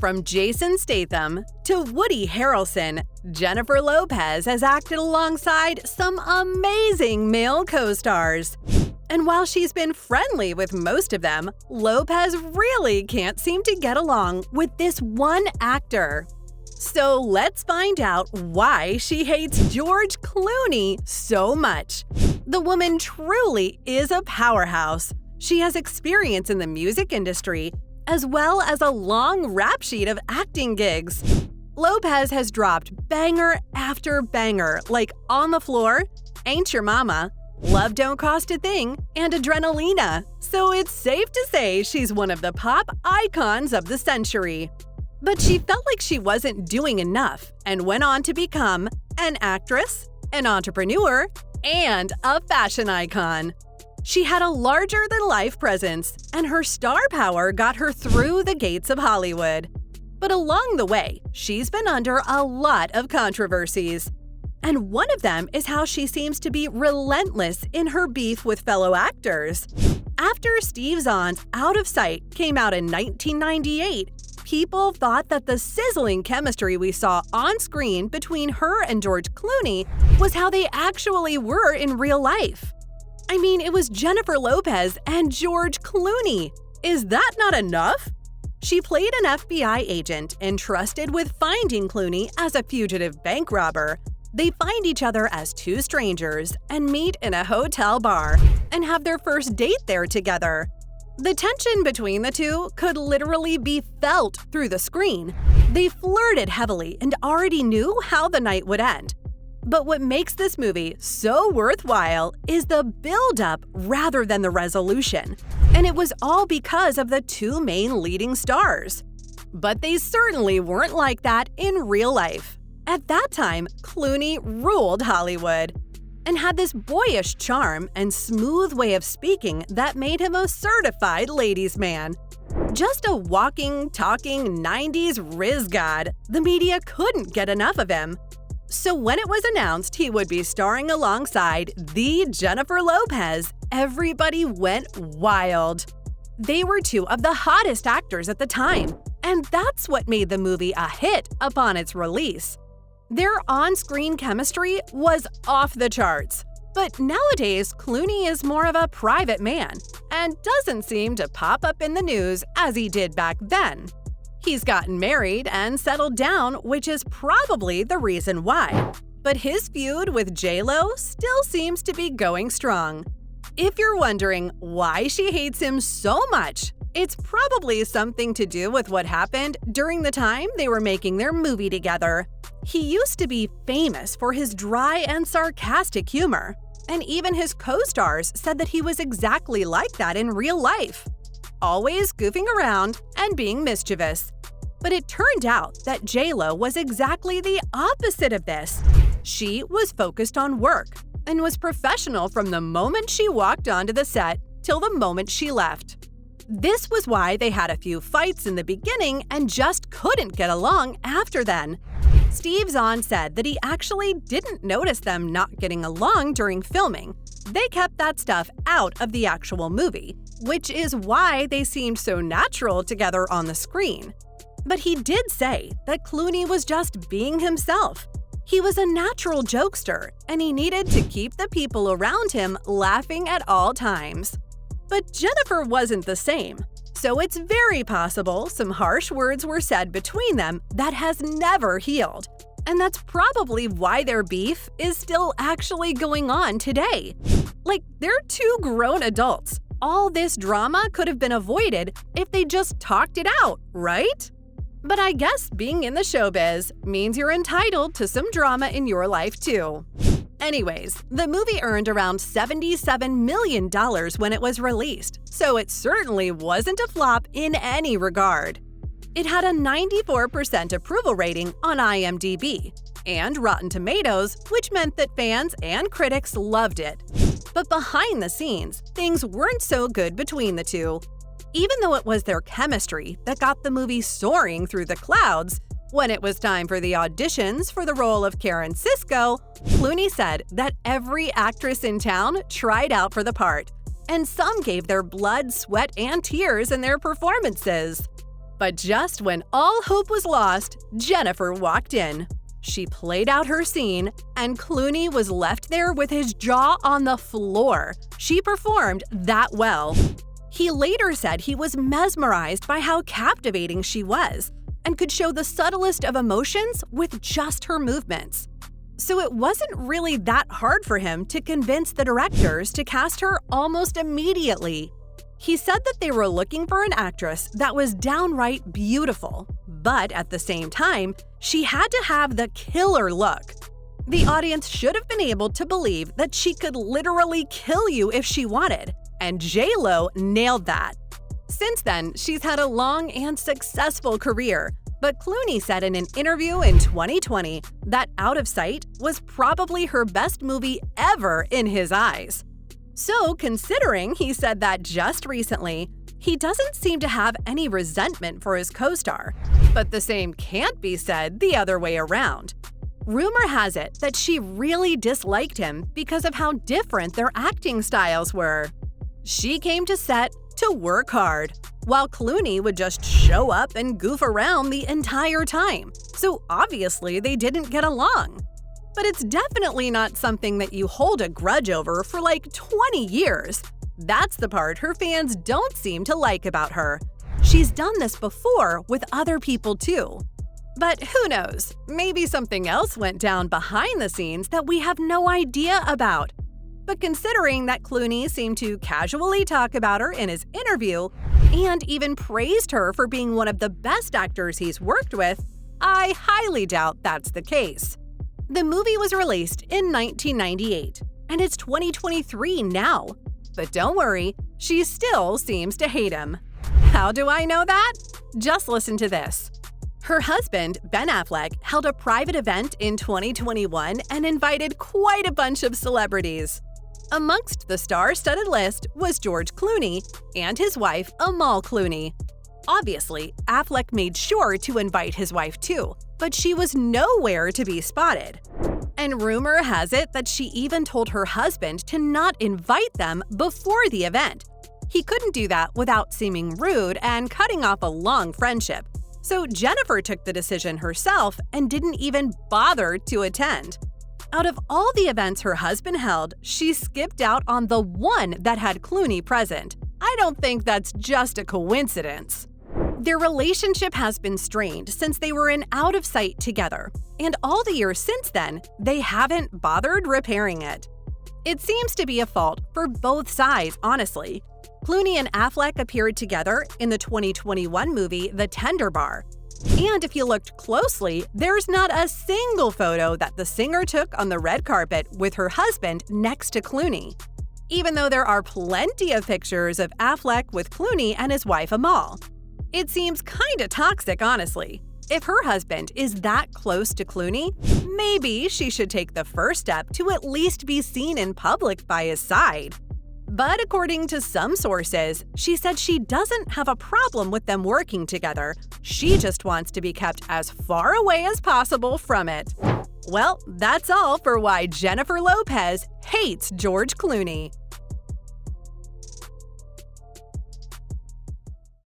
From Jason Statham to Woody Harrelson, Jennifer Lopez has acted alongside some amazing male co-stars. And while she's been friendly with most of them, Lopez really can't seem to get along with this one actor. So let's find out why she hates George Clooney so much. The woman truly is a powerhouse. She has experience in the music industry, as well as a long rap sheet of acting gigs. Lopez has dropped banger after banger like On the Floor, Ain't Your Mama, Love Don't Cost a Thing, and Adrenalina, so it's safe to say she's one of the pop icons of the century. But she felt like she wasn't doing enough and went on to become an actress, an entrepreneur, and a fashion icon. She had a larger-than-life presence, and her star power got her through the gates of Hollywood. But along the way, she's been under a lot of controversies. And one of them is how she seems to be relentless in her beef with fellow actors. After Steve Zahn's Out of Sight came out in 1998, people thought that the sizzling chemistry we saw on screen between her and George Clooney was how they actually were in real life. I mean, it was Jennifer Lopez and George Clooney. Is that not enough? She played an FBI agent entrusted with finding Clooney as a fugitive bank robber. They find each other as two strangers and meet in a hotel bar and have their first date there together. The tension between the two could literally be felt through the screen. They flirted heavily and already knew how the night would end. But what makes this movie so worthwhile is the build-up rather than the resolution. And it was all because of the two main leading stars. But they certainly weren't like that in real life. At that time, Clooney ruled Hollywood and had this boyish charm and smooth way of speaking that made him a certified ladies' man. Just a walking, talking 90s riz god, the media couldn't get enough of him. So when it was announced he would be starring alongside the Jennifer Lopez, everybody went wild. They were two of the hottest actors at the time, and that's what made the movie a hit upon its release. Their on-screen chemistry was off the charts. But nowadays, Clooney is more of a private man and doesn't seem to pop up in the news as he did back then. He's gotten married and settled down, which is probably the reason why. But his feud with J.Lo still seems to be going strong. If you're wondering why she hates him so much, it's probably something to do with what happened during the time they were making their movie together. He used to be famous for his dry and sarcastic humor, and even his co-stars said that he was exactly like that in real life. Always goofing around and being mischievous. But it turned out that J.Lo was exactly the opposite of this. She was focused on work and was professional from the moment she walked onto the set till the moment she left. This was why they had a few fights in the beginning and just couldn't get along after then. Steve Zahn said that he actually didn't notice them not getting along during filming. They kept that stuff out of the actual movie, which is why they seemed so natural together on the screen. But he did say that Clooney was just being himself. He was a natural jokester, and he needed to keep the people around him laughing at all times. But Jennifer wasn't the same, so it's very possible some harsh words were said between them that has never healed. And that's probably why their beef is still actually going on today. Like, they're two grown adults. All this drama could have been avoided if they just talked it out, right? But I guess being in the showbiz means you're entitled to some drama in your life too. Anyways, the movie earned around $77 million when it was released, so it certainly wasn't a flop in any regard. It had a 94% approval rating on IMDb and Rotten Tomatoes, which meant that fans and critics loved it. But behind the scenes, things weren't so good between the two. Even though it was their chemistry that got the movie soaring through the clouds, when it was time for the auditions for the role of Karen Sisco, Clooney said that every actress in town tried out for the part, and some gave their blood, sweat, and tears in their performances. But just when all hope was lost, Jennifer walked in. She played out her scene, and Clooney was left there with his jaw on the floor. She performed that well. He later said he was mesmerized by how captivating she was and could show the subtlest of emotions with just her movements. So it wasn't really that hard for him to convince the directors to cast her almost immediately. He said that they were looking for an actress that was downright beautiful, but at the same time, she had to have the killer look. The audience should have been able to believe that she could literally kill you if she wanted, and J.Lo nailed that. Since then, she's had a long and successful career, but Clooney said in an interview in 2020 that Out of Sight was probably her best movie ever in his eyes. So, considering he said that just recently, he doesn't seem to have any resentment for his co-star. But the same can't be said the other way around. Rumor has it that she really disliked him because of how different their acting styles were. She came to set to work hard, while Clooney would just show up and goof around the entire time. So obviously they didn't get along. But it's definitely not something that you hold a grudge over for like 20 years. That's the part her fans don't seem to like about her. She's done this before with other people too. But who knows, maybe something else went down behind the scenes that we have no idea about. But considering that Clooney seemed to casually talk about her in his interview and even praised her for being one of the best actors he's worked with, I highly doubt that's the case. The movie was released in 1998, and it's 2023 now. But don't worry, she still seems to hate him. How do I know that? Just listen to this. Her husband, Ben Affleck, held a private event in 2021 and invited quite a bunch of celebrities. Amongst the star-studded list was George Clooney and his wife, Amal Clooney. Obviously, Affleck made sure to invite his wife too, but she was nowhere to be spotted. And rumor has it that she even told her husband to not invite them before the event. He couldn't do that without seeming rude and cutting off a long friendship. So Jennifer took the decision herself and didn't even bother to attend. Out of all the events her husband held, she skipped out on the one that had Clooney present. I don't think that's just a coincidence. Their relationship has been strained since they were in Out of Sight together, and all the years since then, they haven't bothered repairing it. It seems to be a fault for both sides, honestly. Clooney and Affleck appeared together in the 2021 movie The Tender Bar. And if you looked closely, there's not a single photo that the singer took on the red carpet with her husband next to Clooney, even though there are plenty of pictures of Affleck with Clooney and his wife Amal. It seems kinda toxic, honestly. If her husband is that close to Clooney, maybe she should take the first step to at least be seen in public by his side. But according to some sources, she said she doesn't have a problem with them working together. She just wants to be kept as far away as possible from it. Well, that's all for why Jennifer Lopez hates George Clooney.